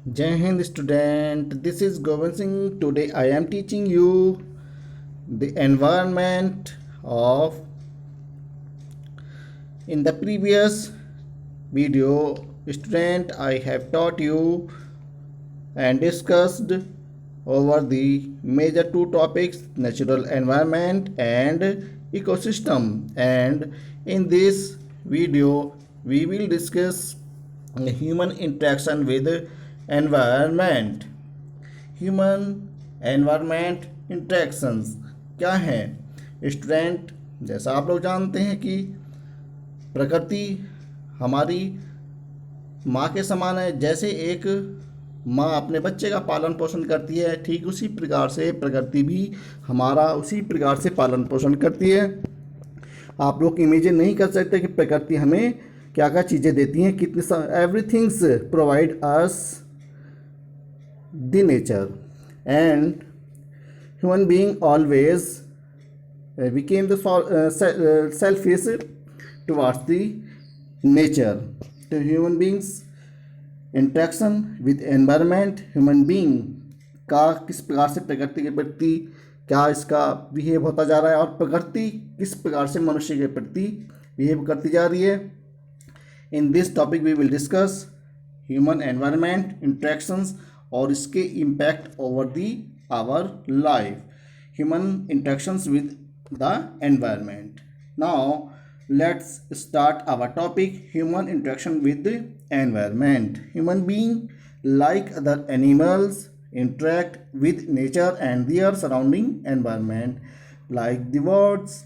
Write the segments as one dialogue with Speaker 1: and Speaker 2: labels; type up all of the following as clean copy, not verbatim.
Speaker 1: Jai Hind student, this is Govind Singh. Today I am teaching you the environment of. In the previous video, student, I have taught you and discussed over the major two topics, natural environment and ecosystem. And in this video we will discuss human interaction with environment. Human environment interactions क्या हैं student? जैसा आप लोग जानते हैं कि प्रकृति हमारी माँ के समान है। जैसे एक माँ अपने बच्चे का पालन पोषण करती है, ठीक उसी प्रकार से प्रकृति भी हमारा उसी प्रकार से पालन पोषण करती है। आप लोग इमेजिन नहीं कर सकते कि प्रकृति हमें क्या क्या चीज़ें देती हैं, कितने everything's provide us the nature, and human being always became the selfish towards the nature. तो human beings interaction with environment, human being का किस प्रकार से प्रकृति के प्रति क्या इसका बिहेव होता जा रहा है और प्रकृति किस प्रकार से मनुष्य के प्रति बिहेव करती जा रही है। In this topic we will discuss human environment interactions और इसके impact over the our life, human interactions with the environment. Now let's start our topic human interaction with environment. Human being like other animals interact with nature and their surrounding environment, like the birds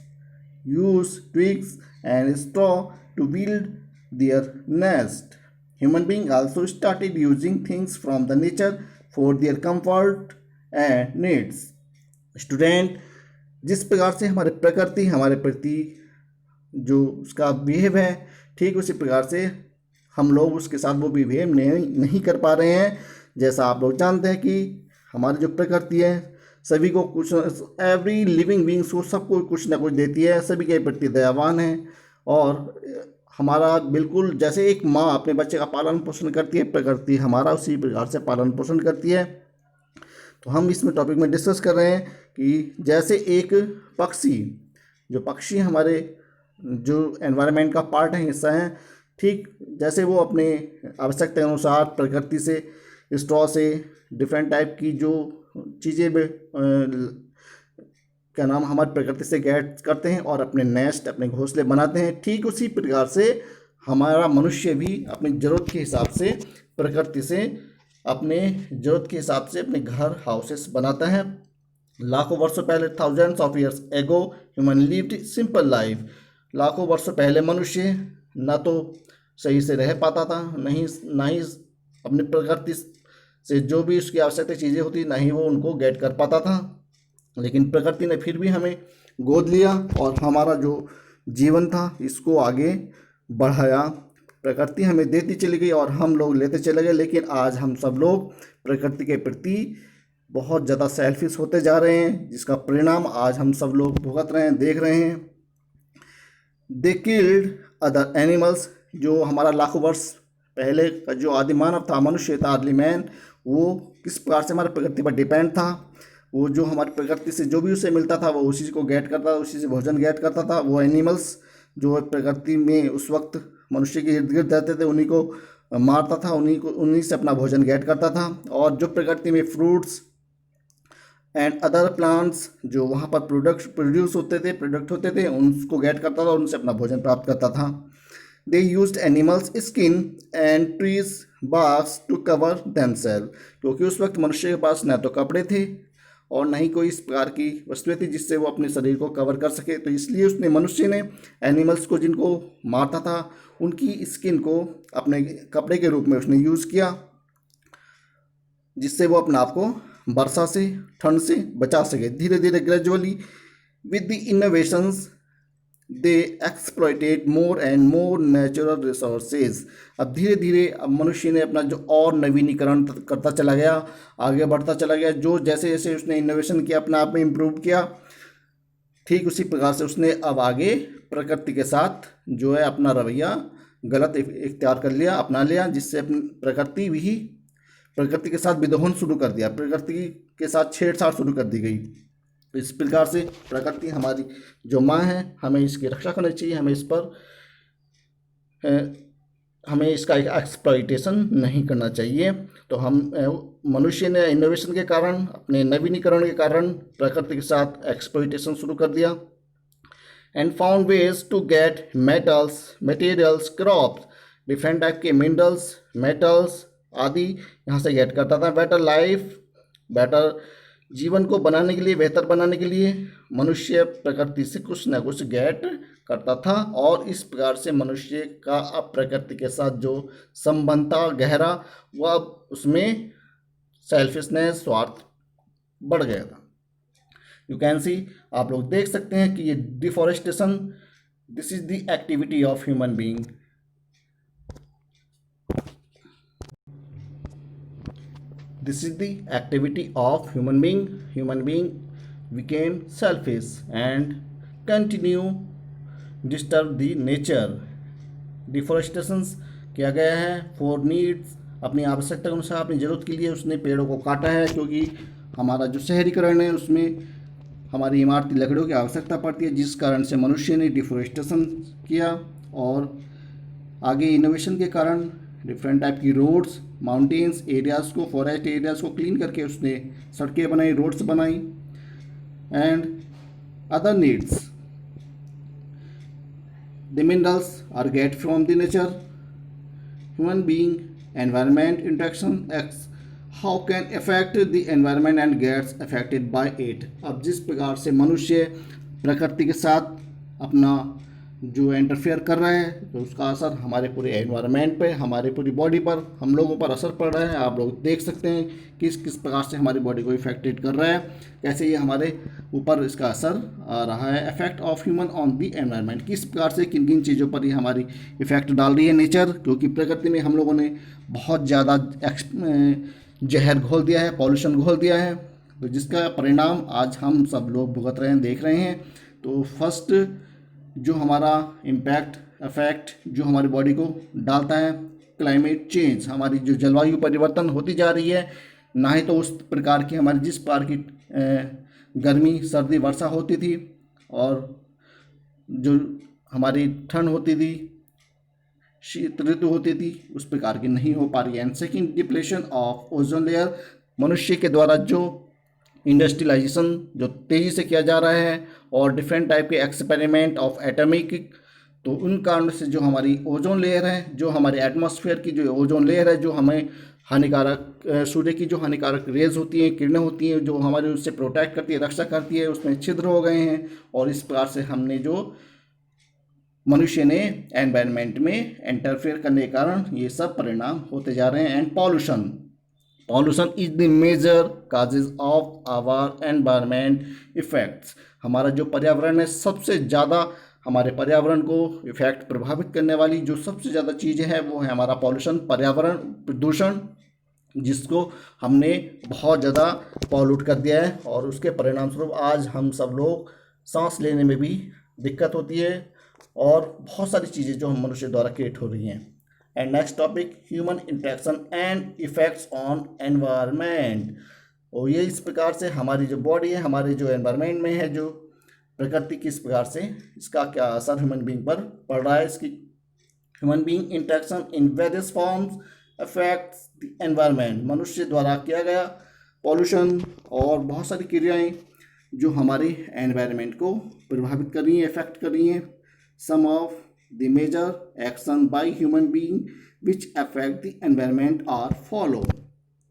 Speaker 1: use twigs and straw to build their nest. Human beings also started using things from the nature for their comfort and needs. Student, जिस प्रकार से हमारे प्रकृति हमारे प्रति जो उसका behave है, ठीक उसी प्रकार से हम लोग उसके साथ वो बिहेव नहीं कर पा रहे हैं। जैसा आप लोग जानते हैं कि हमारी जो प्रकृति है सभी को कुछ, एवरी लिविंग बींग्स को सबको कुछ ना कुछ देती है, सभी के प्रति दयावान है। और हमारा बिल्कुल जैसे एक माँ अपने बच्चे का पालन पोषण करती है, प्रकृति हमारा उसी प्रकार से पालन पोषण करती है। तो हम इसमें टॉपिक में डिस्कस कर रहे हैं कि जैसे एक पक्षी, जो पक्षी हमारे जो एनवायरनमेंट का पार्ट है, हिस्सा है, ठीक जैसे वो अपने आवश्यकता के अनुसार प्रकृति से स्ट्रॉ से डिफरेंट टाइप की जो चीज़ें क्या नाम हमारी प्रकृति से गेट करते हैं और अपने नेस्ट अपने घोंसले बनाते हैं, ठीक उसी प्रकार से हमारा मनुष्य भी अपनी ज़रूरत के हिसाब से प्रकृति से अपने ज़रूरत के हिसाब से अपने घर हाउसेस बनाता है। लाखों वर्षों पहले, thousands of years ago, human lived simple life. लाखों वर्षों पहले मनुष्य ना तो सही से रह पाता था, ना ही अपनी प्रकृति से जो भी उसकी आवश्यकता चीज़ें होती ना ही वो उनको गेट कर पाता था। लेकिन प्रकृति ने फिर भी हमें गोद लिया और हमारा जो जीवन था इसको आगे बढ़ाया। प्रकृति हमें देती चली गई और हम लोग लेते चले गए। लेकिन आज हम सब लोग प्रकृति के प्रति बहुत ज़्यादा सेल्फिश होते जा रहे हैं, जिसका परिणाम आज हम सब लोग भुगत रहे हैं, देख रहे हैं। दे किल्ड अदर एनिमल्स, जो हमारा लाखों वर्ष पहले का जो आदि मानव था, मनुष्य था, अर्ली मैन, वो किस प्रकार से हमारी प्रकृति पर डिपेंड था। वो जो हमारी प्रकृति से जो भी उसे मिलता था वो उसी को गेट करता था, उसी से भोजन गेट करता था। वो एनिमल्स जो प्रकृति में उस वक्त मनुष्य के इर्द गिर्द रहते थे उन्हीं को मारता था, उन्हीं से अपना भोजन गेट करता था। और जो प्रकृति में फ्रूट्स एंड अदर प्लांट्स जो वहाँ पर प्रोडक्ट होते थे उनको गेट करता था और उनसे अपना भोजन प्राप्त करता था। They used animals' skin and trees' barks to cover themselves, क्योंकि उस वक्त मनुष्य के पास न तो कपड़े थे और न ही कोई इस प्रकार की वस्तुएं थी जिससे वो अपने शरीर को कवर कर सके। तो इसलिए मनुष्य ने एनिमल्स को जिनको मारता था उनकी स्किन को अपने कपड़े के रूप में उसने यूज़ किया, जिससे वो अपने आप को वर्षा से, ठंड से बचा सके। धीरे धीरे gradually with the innovations they exploited more and more natural resources. अब धीरे धीरे अब मनुष्य ने अपना जो और नवीनीकरण करता चला गया, आगे बढ़ता चला गया। जो जैसे जैसे उसने इनोवेशन किया, अपने आप में इम्प्रूव किया, ठीक उसी प्रकार से उसने अब आगे प्रकृति के साथ जो है अपना रवैया गलत इख्तियार कर लिया, अपना लिया, जिससे अपनी प्रकृति भी प्रकृति के साथ विद्रोहन शुरू कर दिया, प्रकृति के साथ छेड़छाड़ शुरू कर दी गई। इस प्रकार से प्रकृति हमारी जो माँ है, हमें इसकी रक्षा करनी चाहिए, हमें इसका एक्सप्लॉइटेशन नहीं करना चाहिए। तो हम मनुष्य ने इनोवेशन के कारण, अपने नवीनीकरण के कारण प्रकृति के साथ एक्सप्लॉइटेशन शुरू कर दिया and found ways to get materials, crops, different type के मिनरल्स, मेटल्स आदि यहाँ से गेट करता था। बेटर जीवन को बनाने के लिए, बेहतर बनाने के लिए मनुष्य प्रकृति से कुछ न कुछ गेट करता था, और इस प्रकार से मनुष्य का अब प्रकृति के साथ जो संबंध था गहरा, वह उसमें सेल्फिशनेस, स्वार्थ बढ़ गया था। यू कैन सी, आप लोग देख सकते हैं कि ये deforestation, this is the activity of human being. This is the activity of human being. Human being became selfish and continue disturb the nature. Deforestation किया गया है फॉर नीड्स, अपनी आवश्यकता के अनुसार, अपनी ज़रूरत के लिए उसने पेड़ों को काटा है, क्योंकि हमारा जो शहरीकरण है उसमें हमारी इमारती लकड़ियों की आवश्यकता पड़ती है, जिस कारण से मनुष्य ने डिफोरेस्टेशन किया। और आगे इनोवेशन के कारण डिफरेंट टाइप की रोड्स, माउंटेन्स एरियाज़ को, फॉरेस्ट एरियाज़ को क्लीन करके उसने सड़कें बनाई, रोड्स बनाई and other needs. The minerals are get from the nature. Human being environment interaction ex how can affect the environment and gets affected by it. अब जिस प्रकार से मनुष्य प्रकृति के साथ अपना जो इंटरफेयर कर रहा है, तो उसका असर हमारे पूरे एनवायरनमेंट पे, हमारे पूरी बॉडी पर, हम लोगों पर असर पड़ रहा है। आप लोग देख सकते हैं किस किस प्रकार से हमारी बॉडी को इफेक्टेड कर रहा है, कैसे ये हमारे ऊपर इसका असर आ रहा है। Effect of human on the environment, किस प्रकार से किन किन चीज़ों पर ये हमारी इफेक्ट डाल रही है नेचर, क्योंकि प्रकृति में हम लोगों ने बहुत ज़्यादा जहर घोल दिया है, पॉल्यूशन घोल दिया है, तो जिसका परिणाम आज हम सब लोग भुगत रहे हैं, देख रहे हैं। तो फर्स्ट जो हमारा इम्पैक्ट, इफेक्ट जो हमारी बॉडी को डालता है, क्लाइमेट चेंज, हमारी जो जलवायु परिवर्तन होती जा रही है, ना ही तो उस प्रकार की हमारी जिस प्रकार की गर्मी, सर्दी, वर्षा होती थी, और जो हमारी ठंड होती थी, शीत ऋतु होती थी, उस प्रकार की नहीं हो पा रही है। And second, depletion of ozone layer, मनुष्य के द्वारा जो इंडस्ट्रियलाइजेशन जो तेज़ी से किया जा रहा है, और डिफरेंट टाइप के एक्सपेरिमेंट ऑफ एटॉमिक, तो उन कारण से जो हमारी ओजोन लेयर है, जो हमारे एटमॉस्फेयर की जो ओजोन लेयर है, जो हमें हानिकारक सूर्य की जो हानिकारक रेज होती हैं, किरणें होती हैं, जो हमारे उससे प्रोटेक्ट करती है, रक्षा करती है, उसमें छिद्र हो गए हैं, और इस प्रकार से हमने जो मनुष्य ने एनवायरनमेंट में इंटरफेयर करने के कारण ये सब परिणाम होते जा रहे हैं। And pollution is the major causes of our environment effects, हमारा जो पर्यावरण है, सबसे ज़्यादा हमारे पर्यावरण को इफेक्ट प्रभावित करने वाली जो सबसे ज़्यादा चीज़ है वो है हमारा पॉल्यूशन, पर्यावरण प्रदूषण, जिसको हमने बहुत ज़्यादा पॉल्यूट कर दिया है, और उसके परिणाम स्वरूप आज हम सब लोग सांस लेने में भी दिक्कत होती है, और बहुत सारी चीज़ें जो हम मनुष्य द्वारा क्रिएट हो रही हैं। And next topic, human interaction and effects on environment. और ये इस प्रकार से हमारी जो बॉडी है, हमारे जो एनवायरनमेंट में है, जो प्रकृति किस प्रकार से इसका क्या असर ह्यूमन बीइंग पर पड़ रहा है, इसकी human being interaction in various forms affects the environment, मनुष्य द्वारा किया गया पॉल्यूशन और बहुत सारी क्रियाएं जो हमारी एनवायरनमेंट को प्रभावित कर रही हैं, इफेक्ट कर रही हैं। Some of the major action by human being which affect the environment are follow.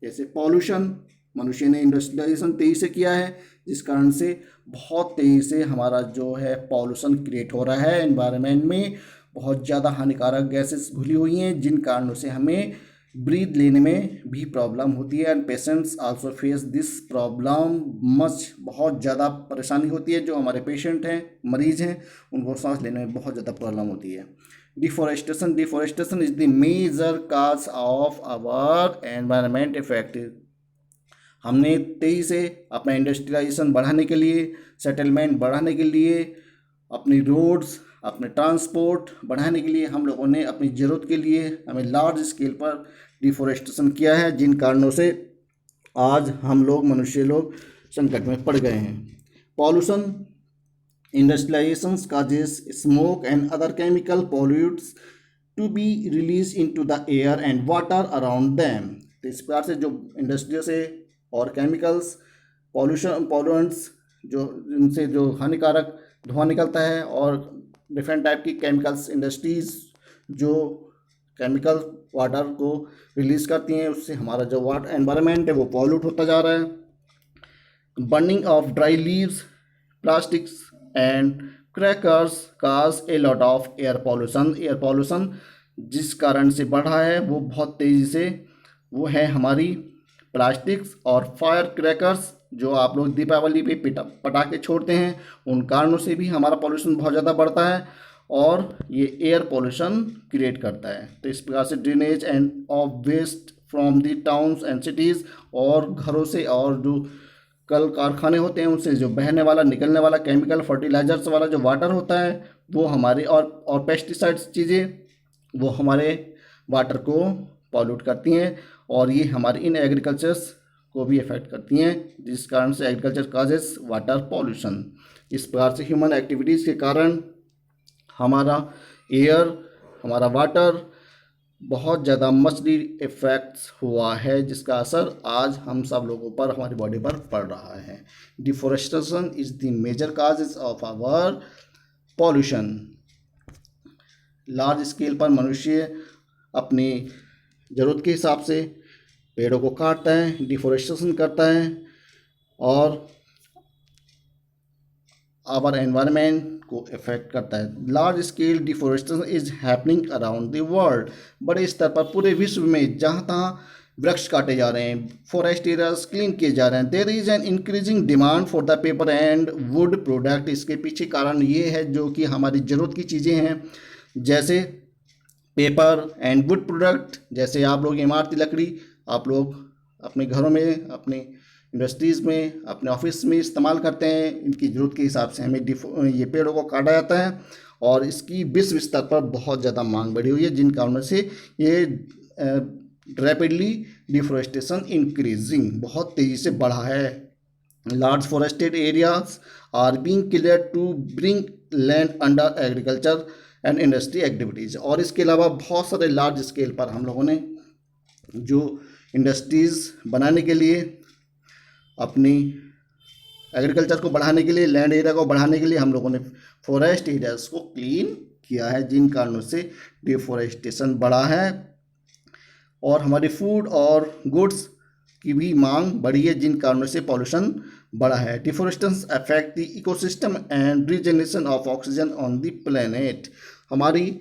Speaker 1: जैसे पॉल्यूशन, मनुष्य ने इंडस्ट्रियलाइजेशन तेजी से किया है, जिस कारण से बहुत तेज़ी से हमारा जो है पॉल्यूशन क्रिएट हो रहा है, एनवायरनमेंट में बहुत ज़्यादा हानिकारक गैसेस घुली हुई हैं, जिन कारणों से हमें ब्रीथ लेने में भी प्रॉब्लम होती है। And patients also face this problem much, बहुत ज़्यादा परेशानी होती है। जो हमारे पेशेंट हैं, मरीज हैं, उनको सांस लेने में बहुत ज़्यादा प्रॉब्लम होती है। Deforestation is the major cause of our environment effect. हमने तेज़ी से अपना इंडस्ट्रियलाइजेशन बढ़ाने के लिए, सेटलमेंट बढ़ाने के लिए, अपनी रोड्स, अपने ट्रांसपोर्ट बढ़ाने के लिए, हम लोगों ने अपनी ज़रूरत के लिए हमें लार्ज स्केल पर डिफोरेस्टेशन किया है, जिन कारणों से आज हम लोग मनुष्य लोग संकट में पड़ गए हैं। Pollution, industrializations causes smoke and other chemical pollutants to be released into the air and water around them। तो इस प्रकार से जो इंडस्ट्रियों से और केमिकल्स पॉल्यूएंट्स जो इनसे जो हानिकारक धुआं निकलता है, और डिफरेंट टाइप की केमिकल्स इंडस्ट्रीज जो केमिकल वाटर को रिलीज करती हैं, उससे हमारा जो वाटर एनवायरनमेंट है वो पॉल्यूट होता जा रहा है। Burning of dry leaves, plastics and crackers cause a lot of air pollution. Air pollution जिस कारण से बढ़ रहा है वो बहुत तेज़ी से, वो है हमारी प्लास्टिक्स और फायर क्रैकर्स जो आप लोग दीपावली पे पटाखे छोड़ते हैं, उन कारणों से भी हमारा पॉल्यूशन बहुत ज़्यादा बढ़ता है और ये एयर पॉल्यूशन क्रिएट करता है। तो इस प्रकार से drainage and of waste from the towns and cities, और घरों से और जो कल कारखाने होते हैं उनसे जो बहने वाला निकलने वाला केमिकल फर्टिलाइजर्स वाला जो वाटर होता है वो हमारे, और पेस्टिसाइड्स चीज़ें वो हमारे वाटर को पॉल्यूट करती हैं, और ये हमारे इन एग्रीकल्चर्स को भी इफेक्ट करती हैं, जिस कारण से एग्रीकल्चर काजेस वाटर पॉल्यूशन। इस प्रकार से ह्यूमन एक्टिविटीज़ के कारण हमारा एयर, हमारा वाटर बहुत ज़्यादा मचली इफ़ेक्ट्स हुआ है, जिसका असर आज हम सब लोगों पर, हमारी बॉडी पर पड़ रहा है। Deforestation is the major causes of our pollution. Large scale पर मनुष्य अपनी ज़रूरत के हिसाब से पेड़ों को काटता है, डिफोरेस्टेशन करता है, और आवर एनवायरनमेंट को इफेक्ट करता है। Large scale deforestation is happening around the world. बड़े स्तर पर पूरे विश्व में जहाँ तहाँ वृक्ष काटे जा रहे हैं, फॉरेस्ट एरियाज क्लीन किए जा रहे हैं। There is an increasing demand for the paper and wood product. इसके पीछे कारण ये है जो कि हमारी ज़रूरत की चीज़ें हैं, जैसे पेपर एंड वुड प्रोडक्ट, जैसे आप लोग इमारती लकड़ी आप लोग अपने घरों में, अपने इंडस्ट्रीज़ में, अपने ऑफिस में इस्तेमाल करते हैं। इनकी ज़रूरत के हिसाब से हमें ये पेड़ों को काटा जाता है, और इसकी विश्व स्तर पर बहुत ज़्यादा मांग बढ़ी हुई है, जिन कारणों से ये रैपिडली डिफोरेस्टेशन इंक्रीजिंग बहुत तेज़ी से बढ़ा है। Large forested areas are being cleared to bring land under agriculture and industry activities. और इसके अलावा बहुत सारे लार्ज स्केल पर हम लोगों ने जो इंडस्ट्रीज़ बनाने के लिए, अपनी एग्रीकल्चर को बढ़ाने के लिए, लैंड एरिया को बढ़ाने के लिए हम लोगों ने फॉरेस्ट एरियाज को क्लीन किया है, जिन कारणों से डिफोरेस्टेशन बढ़ा है, और हमारी फूड और गुड्स की भी मांग बढ़ी है, जिन कारणों से पॉल्यूशन बढ़ा है। Deforestation affect the ecosystem and regeneration of oxygen on the planet. हमारी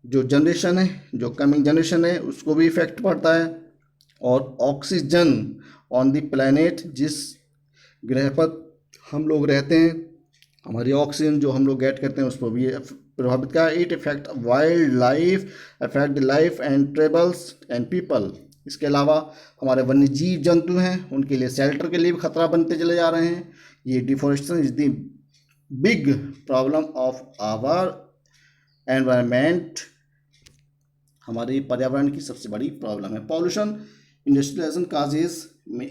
Speaker 1: जो जनरेशन है, जो कमिंग जनरेशन है, उसको भी इफेक्ट पड़ता है, और ऑक्सीजन ऑन द प्लैनेट, जिस ग्रह पर हम लोग रहते हैं, हमारी ऑक्सीजन जो हम लोग गेट करते हैं उस पर भी प्रभावित का। It effect wild life, affect life and trebles and people. इसके अलावा हमारे वन्य जीव जंतु हैं, उनके लिए शेल्टर के लिए भी खतरा बनते चले जा रहे हैं। ये deforestation is the big problem of our environment. हमारे पर्यावरण की सबसे बड़ी प्रॉब्लम है pollution. Industrialization causes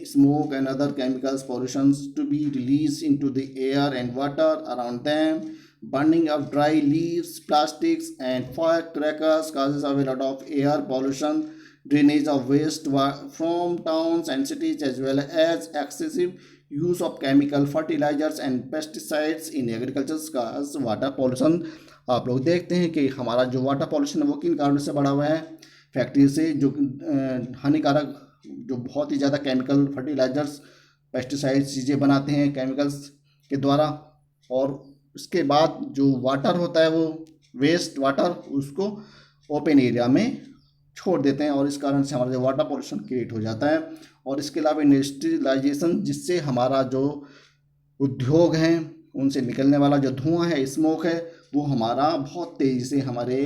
Speaker 1: smoke and other chemicals pollutions to be released into the air and water around them. Burning of dry leaves, plastics and firecrackers causes a lot of air pollution. Drainage of waste from towns and cities, as well as excessive use of chemical fertilizers and pesticides in agriculture cause water pollution। आप लोग देखते हैं कि हमारा जो water pollution है वो किन कारणों से बढ़ा हुआ है। फैक्ट्री से जो हानिकारक, जो बहुत ही ज़्यादा केमिकल फर्टिलाइजर्स, पेस्टिसाइड्स चीज़ें बनाते हैं केमिकल्स के द्वारा, और उसके बाद जो वाटर होता है वो वेस्ट वाटर उसको ओपन एरिया में छोड़ देते हैं, और इस कारण से हमारा जो वाटर पॉल्यूशन क्रिएट हो जाता है। और इसके अलावा इंडस्ट्रियलाइजेशन, जिससे हमारा जो उद्योग हैं उनसे निकलने वाला जो धुआं है, स्मोक है, वो हमारा बहुत तेज़ी से हमारे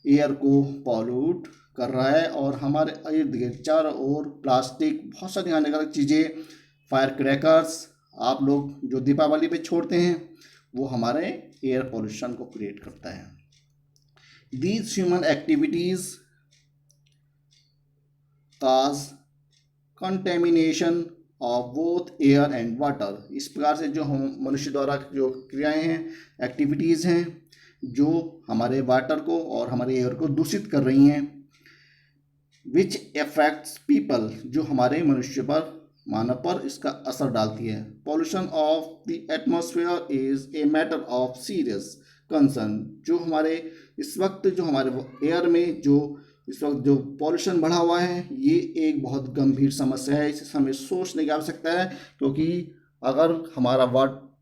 Speaker 1: एयर को पॉल्यूट कर रहा है, और हमारे इर्द गिर्द चारों ओर प्लास्टिक, बहुत सारी हानिकारक चीज़ें, फायर क्रैकर्स आप लोग जो दीपावली पे छोड़ते हैं, वो हमारे एयर पॉल्यूशन को क्रिएट करता है। These human activities cause contamination of both air and water. इस प्रकार से जो हम मनुष्य द्वारा जो क्रियाएं हैं, एक्टिविटीज़ हैं, जो हमारे वाटर को और हमारे एयर को दूषित कर रही हैं, विच एफेक्ट्स पीपल, जो हमारे मनुष्य पर, मानव पर इसका असर डालती है। Pollution of the atmosphere is a matter of serious concern. जो हमारे इस वक्त जो हमारे एयर में जो इस वक्त जो पॉल्यूशन बढ़ा हुआ है, ये एक बहुत गंभीर समस्या है। इसे हमें सोचने की आवश्यकता है, क्योंकि अगर हमारा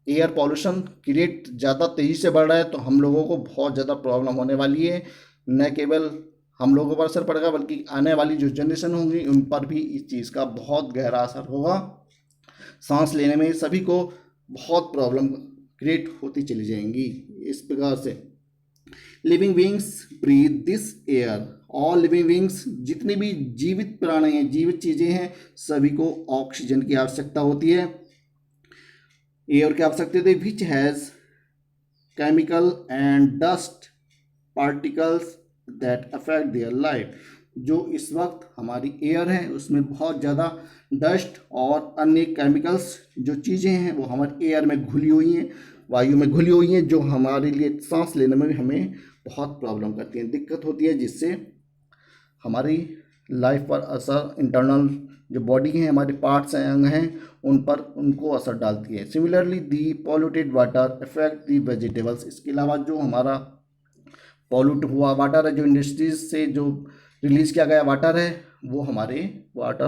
Speaker 1: एयर पॉल्यूशन की रेट ज़्यादा तेज़ी से बढ़ रहा है तो हम लोगों को बहुत ज़्यादा प्रॉब्लम होने वाली है। न केवल हम लोगों पर असर पड़ेगा, बल्कि आने वाली जो जनरेशन होंगी उन पर भी इस चीज़ का बहुत गहरा असर होगा। सांस लेने में सभी को बहुत प्रॉब्लम क्रिएट होती चली जाएंगी। इस प्रकार से living beings breathe this air. All living beings, जितने भी जीवित प्राणी हैं, जीवित चीज़ें हैं, सभी को ऑक्सीजन की आवश्यकता होती है, एयर की आवश्यकता होती है, which has chemical and dust particles that affect their life. जो इस वक्त हमारी एयर है उसमें बहुत ज़्यादा डस्ट और अन्य केमिकल्स जो चीज़ें हैं वो हमारे एयर में घुली हुई हैं, वायु में घुली हुई हैं, जो हमारे लिए सांस लेने में भी हमें बहुत प्रॉब्लम करती हैं, दिक्कत होती है, जिससे हमारी लाइफ पर असर, इंटरनल जो बॉडी है, हमारे पार्ट्स हैं, अंग हैं, उन पर उनको असर डालती है। Similarly the polluted water affect the vegetables. इसके अलावा जो हमारा पॉल्यूट हुआ वाटर है, जो इंडस्ट्रीज से जो रिलीज़ किया गया वाटर है, वो हमारे वाटर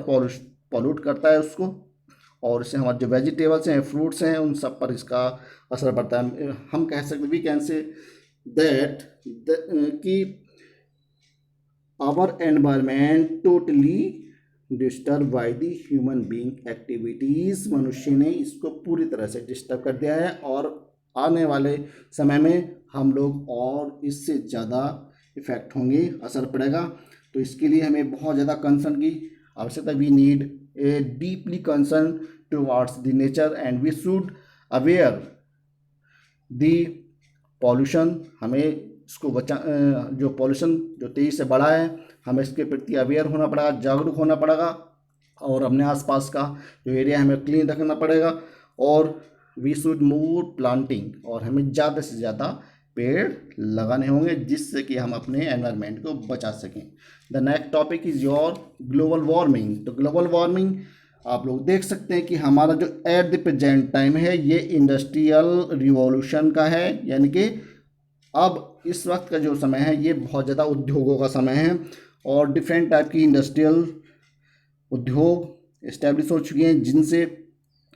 Speaker 1: पॉल्यूट करता है उसको, और इससे हमारे जो वेजिटेबल्स हैं, फ्रूट्स हैं, उन सब पर इसका असर पड़ता है। हम कह सकते, वी कैन से दैट कि our environment totally disturb by the human being activities. मनुष्य ने इसको पूरी तरह से डिस्टर्ब कर दिया है, और आने वाले समय में हम लोग और इससे ज़्यादा इफ़ेक्ट होंगे, असर पड़ेगा। तो इसके लिए हमें बहुत ज़्यादा कंसर्न की आवश्यकता। We need a deeply concern towards the nature and we should aware the pollution. हमें इसको जो पॉल्यूशन जो तेज़ी से बढ़ा है, हमें इसके प्रति अवेयर होना पड़ेगा, जागरूक होना पड़ेगा, और अपने आसपास का जो एरिया हमें क्लीन रखना पड़ेगा। और वी शुड मोर प्लांटिंग, और हमें ज़्यादा से ज़्यादा पेड़ लगाने होंगे, जिससे कि हम अपने एनवायरनमेंट को बचा सकें। The next topic is your global warming. तो ग्लोबल वार्मिंग आप लोग देख सकते हैं कि हमारा जो एट द प्रेजेंट टाइम है, ये इंडस्ट्रियल रिवॉल्यूशन का है, यानी कि अब इस वक्त का जो समय है ये बहुत ज़्यादा उद्योगों का समय है, और डिफरेंट टाइप की इंडस्ट्रियल उद्योग इस्टेब्लिश हो चुके हैं, जिनसे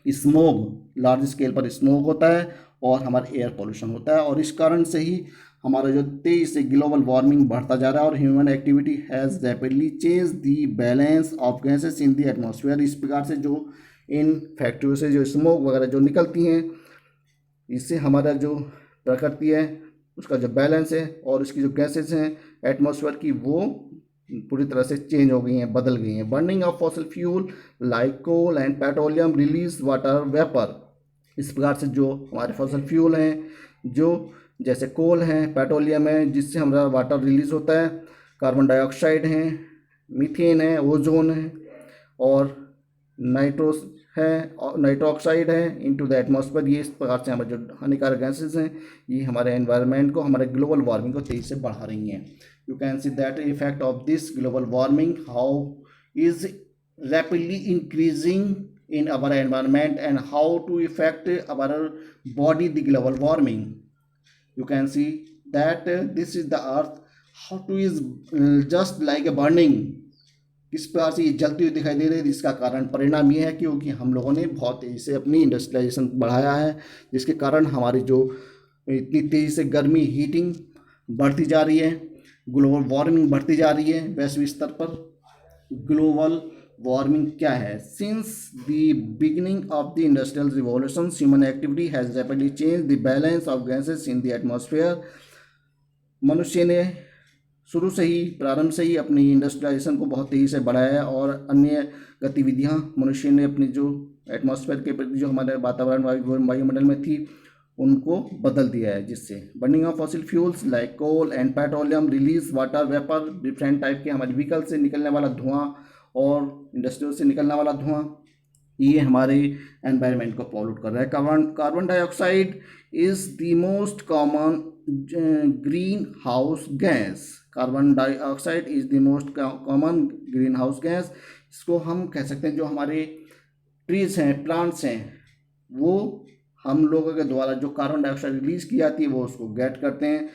Speaker 1: स्मोग, लार्ज स्केल पर स्मोग होता है और हमारा एयर पोल्यूशन होता है। और इस कारण से ही हमारा जो तेज़ी से ग्लोबल वार्मिंग बढ़ता जा रहा है, और human activity has rapidly change the balance of gases in the atmosphere. इस प्रकार से जो इन फैक्ट्रियों से जो स्मोक वगैरह जो निकलती हैं, इससे हमारा जो प्रकृति है उसका जो बैलेंस है, और इसकी जो गैसेस हैं एटमॉस्फेयर की, वो पूरी तरह से चेंज हो गई हैं, बदल गई हैं। Burning of fossil fuel like coal and petroleum release water vapour. इस प्रकार से जो हमारे फॉसिल फ्यूल हैं, जो जैसे कोल हैं, पेट्रोलियम है, जिससे हमारा वाटर रिलीज होता है, कार्बन डाइऑक्साइड है, मीथेन है, ओजोन है, और नाइट्रोस है, और नाइट्रो ऑक्साइड है इनटू द एटमॉस्फेयर। ये इस प्रकार से हमारे जो हानिकारक गैसेज हैं, ये हमारे एनवायरनमेंट को, हमारे ग्लोबल वार्मिंग को तेज़ी से बढ़ा रही हैं। You can see that effect of this global warming, how is rapidly increasing in our environment and how to affect our body the global warming. You can see that this is the earth, how to is just like a burning, किस प्रकार से ये जलती हुई दिखाई दे रही है। इसका कारण परिणाम ये है क्योंकि हम लोगों ने बहुत तेज़ी से अपनी इंडस्ट्रियलाइजेशन बढ़ाया है, जिसके कारण हमारी जो इतनी तेज़ी से गर्मी, हीटिंग बढ़ती जा रही है, ग्लोबल वार्मिंग बढ़ती जा रही है वैश्विक स्तर पर। ग्लोबल वार्मिंग क्या है? Since the beginning of the industrial revolution human activity has rapidly change the balance of gases in the atmosphere. मनुष्य ने शुरू से ही, प्रारंभ से ही अपनी इंडस्ट्रियलाइजेशन को बहुत तेज़ी से बढ़ाया है, और अन्य गतिविधियां मनुष्य ने अपनी जो एटमॉस्फेयर के प्रति जो हमारे वातावरण वायुमंडल में थी उनको बदल दिया है, जिससे burning of fossil fuels like coal and petroleum release water vapour, different type के हमारे व्हीकल से निकलने वाला धुआं और इंडस्ट्रियल से निकलने वाला धुआं, ये हमारे एनवायरनमेंट को पॉल्यूट कर रहा है। Carbon dioxide is the most common green house gas. Carbon dioxide is the most common green house gas. इसको हम कह सकते हैं जो हमारे ट्रीज हैं, प्लांट्स हैं, वो हम लोगों के द्वारा जो कार्बन डाइऑक्साइड रिलीज की जाती है वो उसको गेट करते हैं,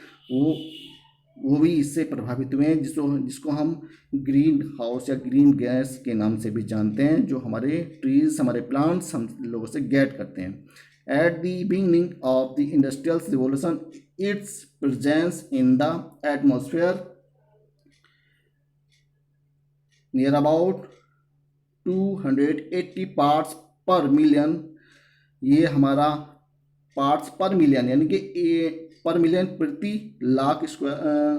Speaker 1: वो भी इससे प्रभावित हुए हैं, जिसको हम ग्रीन हाउस या ग्रीन गैस के नाम से भी जानते हैं, जो हमारे ट्रीज, हमारे प्लांट्स हम लोगों से गेट करते हैं। At the beginning of the industrial revolution it's presence in the atmosphere near about 280 parts पर मिलियन। ये हमारा पार्ट्स पर मिलियन यानी कि पर मिलियन प्रति लाख स्क्वायर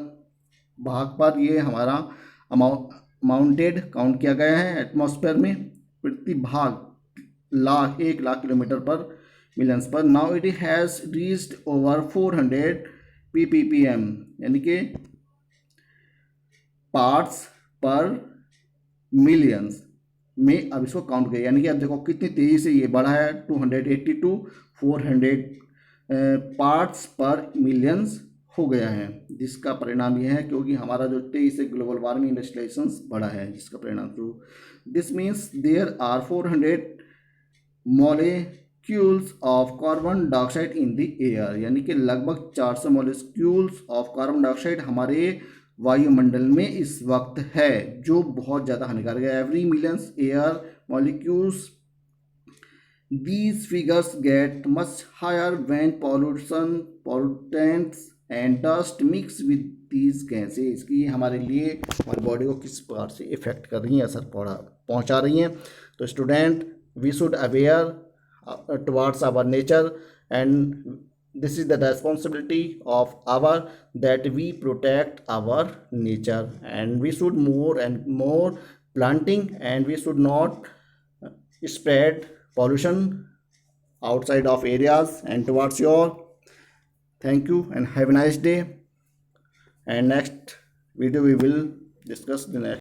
Speaker 1: भाग पर ये हमारा अमाउंटेड काउंट किया गया है एटमॉस्फेयर में, प्रति भाग लाख, 1 लाख किलोमीटर पर मिलियंस पर। Now it has reached over 400 ppm यानी कि पार्ट्स पर मिलियंस में अब इसको काउंट किया, यानी कि अब देखो कितनी तेज़ी से ये बढ़ा है, 280 to 400 पार्ट्स पर मिलियंस हो गया है, जिसका परिणाम यह है क्योंकि हमारा जो तेज़ी से ग्लोबल वार्मिंग इंडस्ट्रियलाइजेशन बढ़ा है, जिसका परिणाम through this means there are 400 molecules of carbon dioxide in the air, यानी कि लगभग 400 मॉलिक्यूल्स ऑफ कार्बन डाइऑक्साइड हमारे वायुमंडल में इस वक्त है, जो बहुत ज़्यादा हानिकारक है। Every millions air molecules, these figures get much higher when pollutants and dust mix with these gases। कि हमारे लिए, हमारी बॉडी को किस प्रकार से इफेक्ट कर रही हैं, असर पहुंचा रही हैं। तो student, we should aware towards our nature and this is the responsibility of our that we protect our nature, and we should more and more planting, and we should not spread pollution outside of areas and towards your. Thank you and have a nice day, and next video we will discuss the next